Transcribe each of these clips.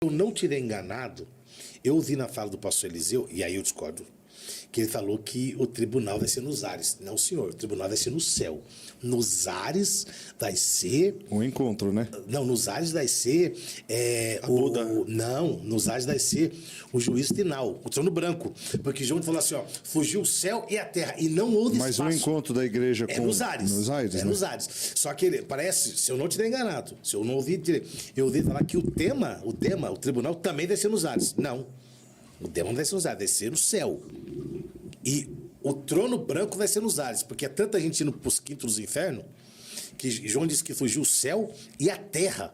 eu não tirei enganado, eu ouvi na fala do pastor Eliseu, e aí eu discordo, que ele falou que o tribunal vai ser nos ares. Não, senhor, o tribunal vai ser no céu. Nos ares vai ser... Um encontro, né? Não, nos ares vai ser... Não, nos ares vai ser o juízo final, o trono branco. Porque João falou assim, ó, fugiu o céu e a terra, e não houve Mas espaço. o encontro da igreja com... Nos ares. Nos ares, né? Nos ares. Só que ele, parece, se eu não tiver enganado, se eu não ouvi direito, eu ouvi falar que o tribunal também vai ser nos ares. Não. O tema não vai ser nos ares, vai ser no céu. E o trono branco vai ser nos ares, porque é tanta gente indo para os quintos dos infernos, que João disse que fugiu o céu e a terra.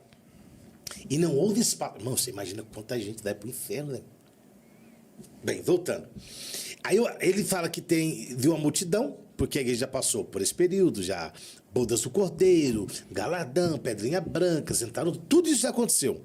E não houve espaço. Irmão, você imagina quanta gente vai para o inferno, né? Bem, voltando. Aí ele fala que viu uma multidão, porque a igreja já passou por esse período, já bodas do cordeiro, galardão, pedrinha branca, sentaram, tudo isso já aconteceu.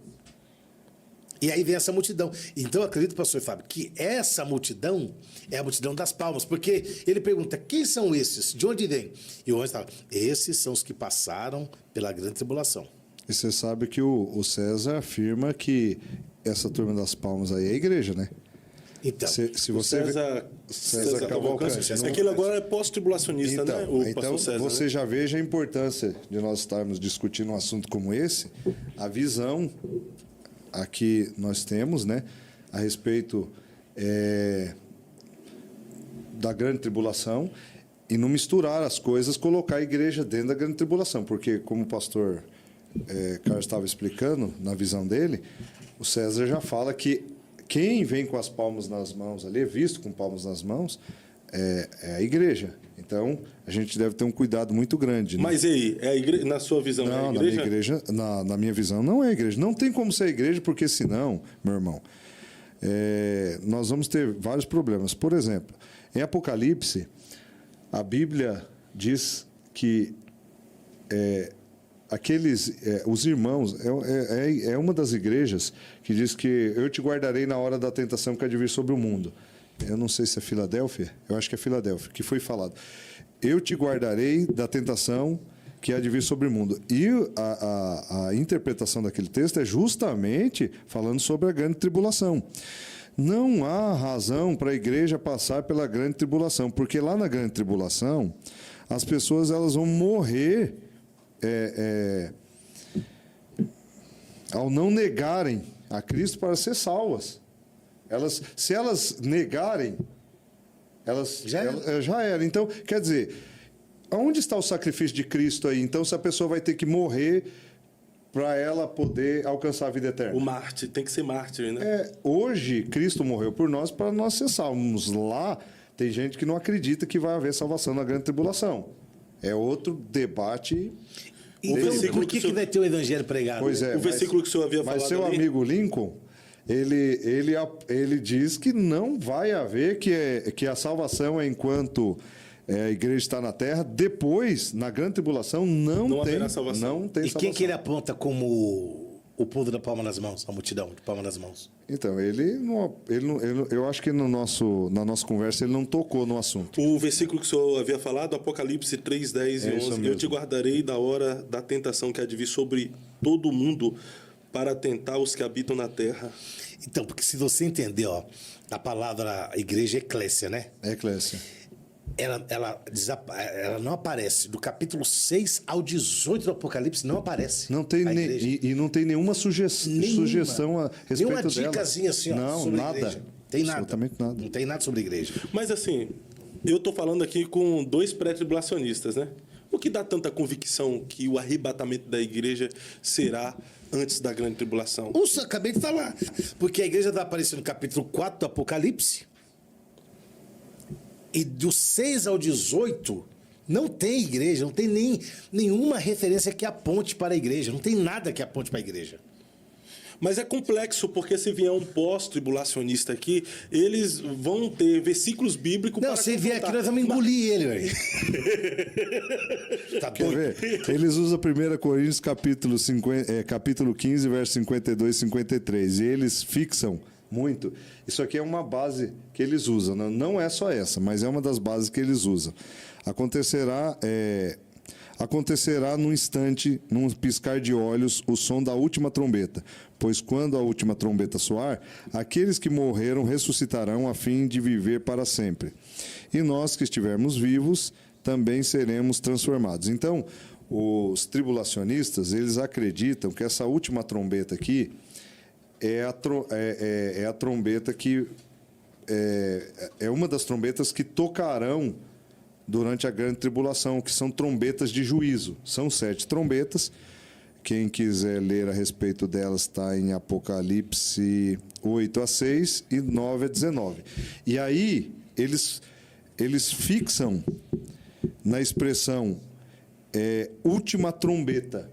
E aí vem essa multidão. Então eu acredito, pastor Fábio, que essa multidão é a multidão das palmas, porque ele pergunta, quem são esses? De onde vêm? E o anjo fala, esses são os que passaram pela grande tribulação. E você sabe que o César afirma que essa turma das palmas aí é a igreja, né? Então, se você César Cavalcante. Aquilo agora é pós-tribulacionista, então, né? O então pastor César, você né? já veja a importância de nós estarmos discutindo um assunto como esse, a visão aqui nós temos, né, a respeito da grande tribulação, e não misturar as coisas, colocar a igreja dentro da grande tribulação, porque como o pastor Carlos estava explicando, na visão dele, o César já fala que quem vem com as palmas nas mãos ali, é visto com palmas nas mãos, é a igreja. Então, a gente deve ter um cuidado muito grande. Né? Mas e aí, é a igreja, na sua visão, não, é a igreja? Na minha visão, não é a igreja. Não tem como ser a igreja, porque senão, meu irmão, nós vamos ter vários problemas. Por exemplo, em Apocalipse, a Bíblia diz que os irmãos, é uma das igrejas que diz que eu te guardarei na hora da tentação que há de vir sobre o mundo. Eu não sei se é Filadélfia, eu acho que é Filadélfia, que foi falado. Eu te guardarei da tentação que há de vir sobre o mundo. E a interpretação daquele texto é justamente falando sobre a grande tribulação. Não há razão para a igreja passar pela grande tribulação, porque lá na grande tribulação, as pessoas elas vão morrer ao não negarem a Cristo para ser salvas. Se elas negarem, já era. Então, quer dizer, aonde está o sacrifício de Cristo aí? Então, se a pessoa vai ter que morrer para ela poder alcançar a vida eterna. O mártir, tem que ser mártir, né? Hoje, Cristo morreu por nós para nós ser salvos. Lá, tem gente que não acredita que vai haver salvação na grande tribulação. É outro debate. Então, por que vai ter o evangelho pregado? Pois é. O versículo que o senhor havia falado. Mas seu ali... amigo Lincoln, ele diz que não vai haver, que a salvação é enquanto a igreja está na terra. Depois, na grande tribulação, não tem salvação. Não tem e salvação. Quem que ele aponta como o povo da palma nas mãos, a multidão de palma nas mãos? Então, eu acho que na nossa conversa ele não tocou no assunto. O versículo que o senhor havia falado, Apocalipse 3, 10 e 11. Eu te guardarei da hora da tentação que há de vir sobre todo o mundo, para tentar os que habitam na terra. Então, porque se você entender, a palavra igreja é eclésia, né? É eclésia. Ela não aparece. Do capítulo 6 ao 18 do Apocalipse, não aparece. Não tem e não tem nenhuma sugestão a respeito dela. Nenhuma dicasinha assim, sobre nada. Igreja. Tem nada. Absolutamente nada. Não tem nada sobre a igreja. Mas assim, eu estou falando aqui com 2 pré-tribulacionistas, né? O que dá tanta convicção que o arrebatamento da igreja será antes da grande tribulação? Eu acabei de falar. Porque a igreja vai aparecer no capítulo 4 do Apocalipse. E do 6 ao 18, não tem igreja, não tem nenhuma referência que aponte para a igreja. Não tem nada que aponte para a igreja. Mas é complexo, porque se vier um pós-tribulacionista aqui, eles vão ter versículos bíblicos para se vier aqui, nós vamos engolir ele, velho. Tá bom. Quer ver? Eles usam 1 Coríntios capítulo 15, verso 52 e 53. E eles fixam muito. Isso aqui é uma base que eles usam. Não é só essa, mas é uma das bases que eles usam. Acontecerá Acontecerá num instante, num piscar de olhos, o som da última trombeta. Pois quando a última trombeta soar, aqueles que morreram ressuscitarão a fim de viver para sempre. E nós que estivermos vivos também seremos transformados. Então, os tribulacionistas, eles acreditam que essa última trombeta aqui é a trombeta que é uma das trombetas que tocarão durante a grande tribulação, que são trombetas de juízo. São 7 trombetas. Quem quiser ler a respeito delas está em Apocalipse 8-6 e 9-19. E aí eles fixam na expressão última trombeta.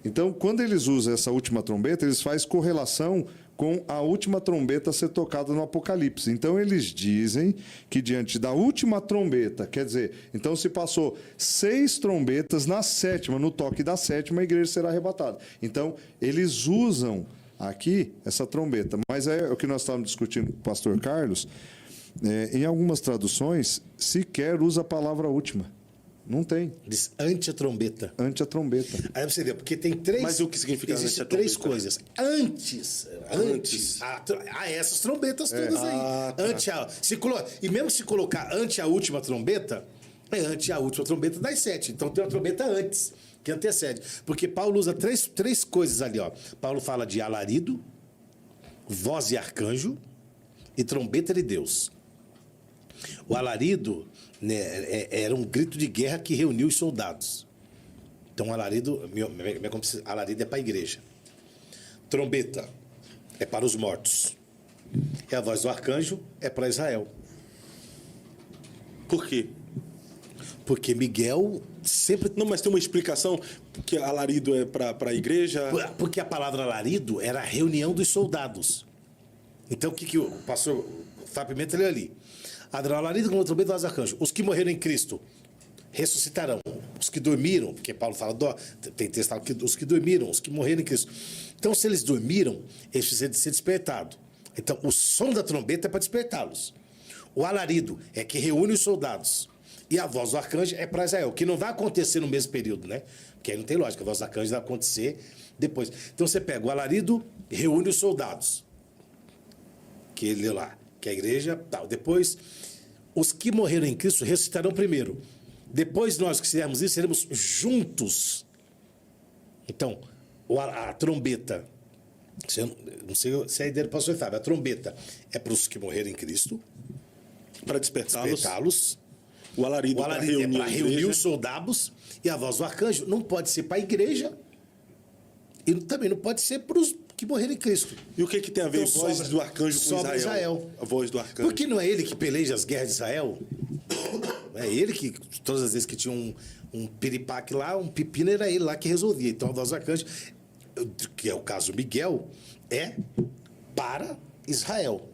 Então, quando eles usam essa última trombeta, eles fazem correlação com a última trombeta a ser tocada no Apocalipse. Então, eles dizem que diante da última trombeta, quer dizer, então se passou 6 trombetas, na 7ª, no toque da 7ª, a igreja será arrebatada. Então, eles usam aqui essa trombeta. Mas é o que nós estávamos discutindo com o pastor Carlos, em algumas traduções, sequer usa a palavra última. Não tem. Diz ante a trombeta. Ante a trombeta. Aí você vê, porque tem 3... Mas o que significa ante a Existem trombeta? 3 coisas. Antes essas trombetas todas aí. Ante a, e mesmo se colocar ante a última trombeta, é ante a última trombeta das 7. Então tem uma trombeta antes, que antecede. Porque Paulo usa três coisas ali, ó. Paulo fala de alarido, voz de arcanjo e trombeta de Deus. O alarido, né, era um grito de guerra que reuniu os soldados. Então, alarido é para a igreja. Trombeta é para os mortos. E a voz do arcanjo é para Israel. Por quê? Porque Miguel sempre... Não, mas tem uma explicação que alarido é para a igreja? Porque a palavra alarido era a reunião dos soldados. Então, o que o pastor Fábio Pimenta leu ali? Alarido com o trombeta, voz do arcanjo. Os que morreram em Cristo ressuscitarão. Os que dormiram, porque Paulo fala, tem texto que os que dormiram, os que morreram em Cristo. Então, se eles dormiram, eles precisam de ser despertados. Então, o som da trombeta é para despertá-los. O alarido é que reúne os soldados. E a voz do arcanjo é para Israel, que não vai acontecer no mesmo período, né? Porque aí não tem lógica, a voz do arcanjo vai acontecer depois. Então, você pega o alarido, reúne os soldados. Que ele lá, que a igreja, tal. Depois, os que morreram em Cristo ressuscitarão primeiro. Depois, nós que fizermos isso, seremos juntos. Então, a trombeta, não sei se é a ideia do pastor Fábio, a trombeta é para os que morreram em Cristo, para despertá-los. O alarido é para reunir os soldados. E a voz do arcanjo não pode ser para a igreja e também não pode ser para os que morreram em Cristo. E o que tem a ver a voz do arcanjo com Israel? A voz do arcanjo. Porque não é ele que peleja as guerras de Israel? É ele que, todas as vezes que tinha um piripaque lá, um pepino, era ele lá que resolvia. Então a voz do arcanjo, que é o caso Miguel, é para Israel.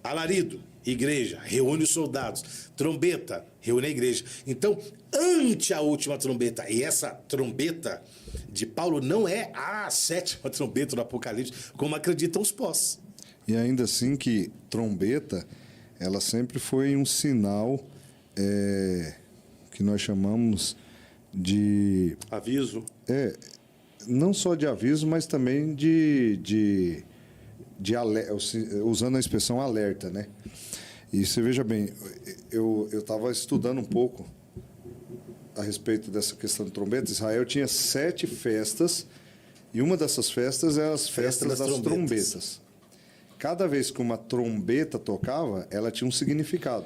Alarido, igreja, reúne os soldados. Trombeta, reúne a igreja. Então, ante a última trombeta, e essa trombeta de Paulo não é a 7ª trombeta do Apocalipse, como acreditam os pós. E ainda assim que trombeta, ela sempre foi um sinal que nós chamamos de... Aviso. Não só de aviso, mas também de alerta, usando a expressão alerta, né? E você veja bem, eu estava estudando um pouco a respeito dessa questão de trombeta. Israel tinha 7 festas, e uma dessas festas era as festas das trombetas. Cada vez que uma trombeta tocava, ela tinha um significado.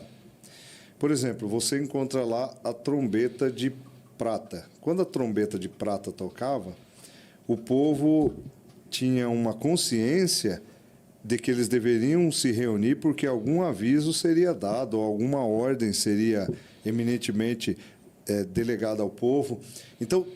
Por exemplo, você encontra lá a trombeta de prata. Quando a trombeta de prata tocava, o povo tinha uma consciência de que eles deveriam se reunir porque algum aviso seria dado, ou alguma ordem seria eminentemente delegada ao povo. Então,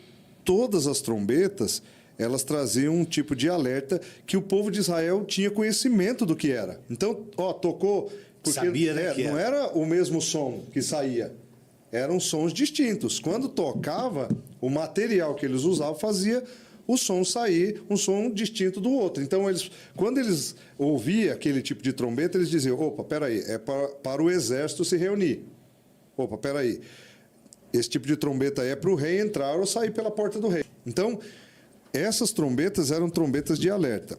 todas as trombetas, elas traziam um tipo de alerta que o povo de Israel tinha conhecimento do que era. Então, tocou... Porque sabia, né, que não era o mesmo som que saía. Eram sons distintos. Quando tocava, o material que eles usavam fazia o som sair, um som distinto do outro. Então, quando eles ouviam aquele tipo de trombeta, eles diziam, opa, peraí, é para o exército se reunir. Opa, peraí. Esse tipo de trombeta é para o rei entrar ou sair pela porta do rei. Então, essas trombetas eram trombetas de alerta.